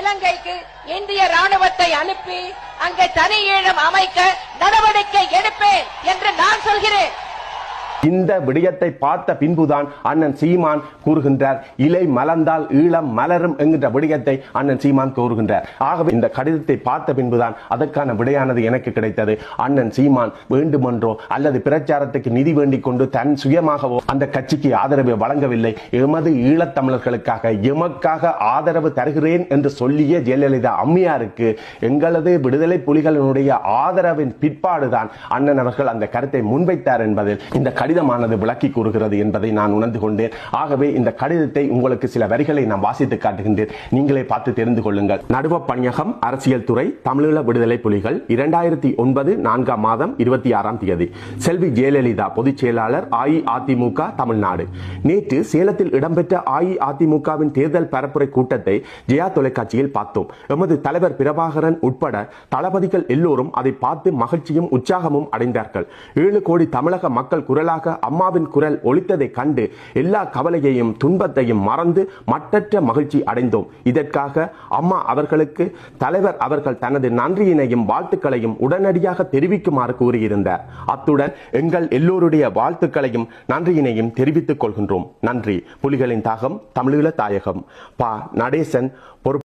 இலங்கைக்கு இந்திய ராணுவத்தை அனுப்பி அங்கே தனி ஈழம் அமைக்க நடவடிக்கை எடுப்பேன் என்று நான் சொல்கிறேன். இந்த விடயத்தை பார்த்த பின்புதான் அண்ணன் சீமான் கூறுகின்றார், இலை மலர்ந்தால் ஈழம் மலரும் என்கின்ற விடயத்தை அண்ணன் சீமான் கூறுகின்றார். ஆகவே இந்த கடிதத்தை பார்த்த பின்புதான் அதற்கான விடையானது எனக்கு கிடைத்தது. அண்ணன் சீமான் வேண்டுமென்றோ அல்லது பிரச்சாரத்துக்கு நிதி வேண்டிக் கொண்டு தன் சுயமாகவோ அந்த கட்சிக்கு ஆதரவு வழங்கவில்லை. எமது ஈழத்தமிழர்களுக்காக எமக்காக ஆதரவு தருகிறேன் என்று சொல்லிய ஜெயலலிதா அம்மையாருக்கு எங்களது விடுதலை புலிகளினுடைய ஆதரவின் பிற்பாடுதான் அண்ணன் அவர்கள் அந்த கருத்தை முன்வைத்தார் என்பதில் இந்த கடிதமானது விளக்கி கூறுகிறது என்பதை நான் உணர்ந்து கொண்டேன். ஆகவே இந்த கடிதத்தை உங்களுக்கு சில வரிகளை நான் வாசித்து காட்டுகின்றேன், நீங்களே பார்த்து தெரிந்து கொள்ளுங்கள். நடுவ பணியகம் அரசியல் துறை தமிழீழ விடுதலை புலிகள் 2009 4ஆம் மாதம் 26ஆம் தேதி. செல்வி ஜெயலலிதா பொதுச் செயலாளர் அஇஅதிமுக தமிழ்நாடு. நேற்று சேலத்தில் இடம்பெற்ற அஇஅதிமுகவின் தேர்தல் பரப்புரை கூட்டத்தை ஜெயா தொலைக்காட்சியில் பார்த்தோம். எமது தலைவர் பிரபாகரன் உட்பட தளபதிகள் எல்லோரும் அதை பார்த்து மகிழ்ச்சியும் உற்சாகமும் அடைந்தார்கள். 7 கோடி தமிழக மக்கள் குரலாக அம்மாவின் குரல் ஒலித்ததை கண்டு எல்லா கவலையையும் துன்பத்தையும் மறந்து மட்டற்ற மகிழ்ச்சி அடைந்தோம். இதற்காக அம்மா அவர்களுக்கு தலைவர் அவர்கள் தனது நன்றியினையும் வாழ்த்துக்களையும் உடனடியாக தெரிவிக்குமாறு கூறியிருந்தார். அத்துடன் எங்கள் எல்லோருடைய வாழ்த்துக்களையும் நன்றியினையும் தெரிவித்துக் கொள்கின்றோம். நன்றி. புலிகளின் தாகம் தமிழீழ தாயகம். ப. நடேசன்.